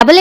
Double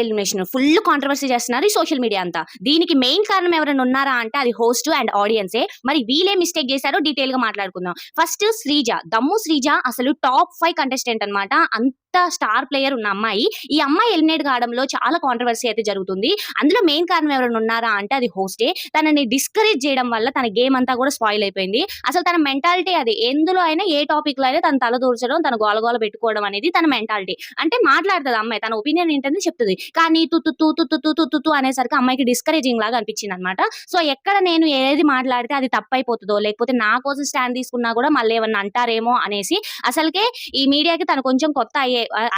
elimination full controversy చేస్తున్నారు ఈ social media అంతా. దీనికి మెయిన్ కారణం ఎవరైనా ఉన్నారా అంటే అది హోస్ట్ అండ్ ఆడియన్సే. మరి వీళ్ళే మిస్టేక్ చేశారో డీటెయిల్ గా మాట్లాడుకుందాం. ఫస్ట్ శ్రీజ, దమ్ము శ్రీజ అసలు టాప్ 5 కంటెస్టెంట్ అన్నమాట. అంత స్టార్ ప్లేయర్ ఉన్న అమ్మాయి. ఈ అమ్మాయి ఎలిమినేట్ కావడంలో చాలా కాంట్రవర్సీ అయితే జరుగుతుంది. అందులో మెయిన్ కారణం ఎవరైనా ఉన్నారా అంటే అది హోస్టే. తనని డిస్కరేజ్ చేయడం వల్ల తన గేమ్ అంతా కూడా స్పాయిల్ అయిపోయింది. అసలు తన మెంటాలిటీ అది. ఎందులో అయినా ఏ టాపిక్ లో అయినా తన తల దూర్చడం, తన గోలగోల పెట్టుకోవడం అనేది తన మెంటాలిటీ. అంటే మాట్లాడుతది అమ్మాయి, తన ఒపీనియన్ ఏంటని చెప్తుంది. కానీ తు తు తు తు తు తు తు తు తు అనేసరికి అమ్మాయికి డిస్కరేజింగ్ లాగా అనిపించింది అనమాట. సో ఎక్కడ నేను ఏది మాట్లాడితే అది తప్పైపోతుందో, లేకపోతే నా కోసం స్టాండ్ తీసుకున్నా కూడా మళ్ళీ ఏమన్నా అంటారేమో అనేసి అసలుకే ఈ మీడియాకి తను కొంచెం కొత్త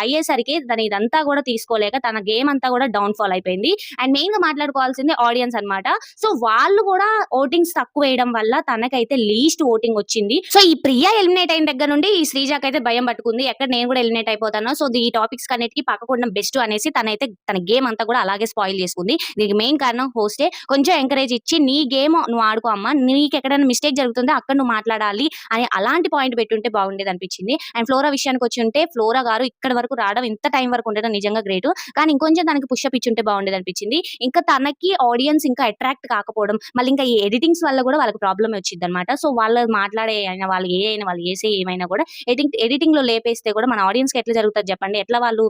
అయ్యేసరికి తను ఇదంతా కూడా తీసుకోలేక తన గేమ్ అంతా కూడా డౌన్ ఫాల్ అయిపోయింది. అండ్ మెయిన్ గా మాట్లాడుకోవాల్సింది ఆడియన్స్ అన్నమాట. సో వాళ్ళు కూడా ఓటింగ్స్ తక్కువ వేయడం వల్ల తనకైతే లీస్ట్ ఓటింగ్ వచ్చింది. సో ఈ ప్రియా ఎలిమినేట్ అయిన దగ్గర నుండి ఈ శ్రీజాకి అయితే భయం పట్టుకుంది. ఎక్కడ నేను కూడా ఎలిమినేట్ అయిపోతాను, సో ఈ టాపిక్స్ అన్నిటికీ పక్కకుండా బెస్ట్ అనేసి తనైతే తన గేమ్ అంతా కూడా అలాగే స్పాయిల్ చేసుకుంది. దీనికి మెయిన్ కారణం హోస్టే. కొంచెం ఎంకరేజ్ ఇచ్చి నీ గేమ్ నువ్వు ఆడుకో అమ్మా, నీకు ఎక్కడైనా మిస్టేక్ జరుగుతుందో అక్కడ నువ్వు మాట్లాడాలి అని అలాంటి పాయింట్ పెట్టుంటే బాగుండేది అనిపించింది. అండ్ ఫ్లోరా విషయానికి వచ్చి ఉంటే ఫ్లోరా గారు ఇక్కడ వరకు రావడం, ఇంత టైం వరకు ఉండడం నిజంగా గ్రేట్. కానీ ఇంకొంచెం దానికి పుషప్ ఇచ్చుంటే బాగుండేది అనిపించింది. ఇంకా తనకి ఆడియన్స్ ఇంకా అట్రాక్ట్ కాకపోవడం, మళ్ళీ ఇంకా ఈ ఎడిటింగ్స్ వల్ల కూడా వాళ్ళకి ప్రాబ్లమ్ వచ్చింది అనమాట. సో వాళ్ళు మాట్లాడే అయినా వాళ్ళు వాళ్ళు వేసే ఏమైనా కూడా ఎడిటింగ్ లో లేపేస్తే కూడా మన ఆడియన్స్ కి ఎట్లా జరుగుతుంది చెప్పండి, ఎట్లా వాళ్ళు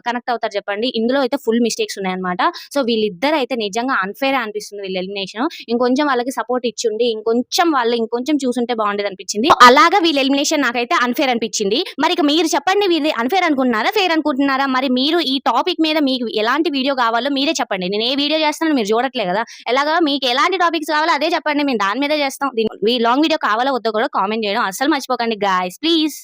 కనెక్ట్ అవుతారు చెప్పండి. ఇందులో అయితే ఫుల్ మిస్టేక్స్ ఉన్నాయన్నమాట. సో వీళ్ళిద్దరు అయితే నిజంగా అన్ఫేర్ అనిపిస్తుంది వీళ్ళ ఎలిమినేషన్. ఇంకొంచెం వాళ్ళకి సపోర్ట్ ఇచ్చుండి ఇంకొంచెం చూసుంటే బాగుండేది అనిపించింది. అలాగా వీళ్ళ ఎలిమినేషన్ నాకైతే అన్ఫేర్ అనిపించింది. మరి ఇక మీరు చెప్పండి, వీళ్ళు అన్ఫేర్ అనుకుంటున్నారా, ఫేర్ అనుకుంటున్నారా? మరి మీరు ఈ టాపిక్ మీద మీకు ఎలాంటి వీడియో కావాలో మీరే చెప్పండి. నేను ఏ వీడియో చేస్తానో మీరు చూడట్లే కదా. ఎలాగా మీకు ఎలాంటి టాపిక్స్ కావాలో అదే చెప్పండి, మేము దాని మీదే చేస్తాం. లాంగ్ వీడియో కావాలో వద్దో కూడా కామెంట్ చేయడం అస్సలు మర్చిపోకండి గాయ్స్, ప్లీజ్.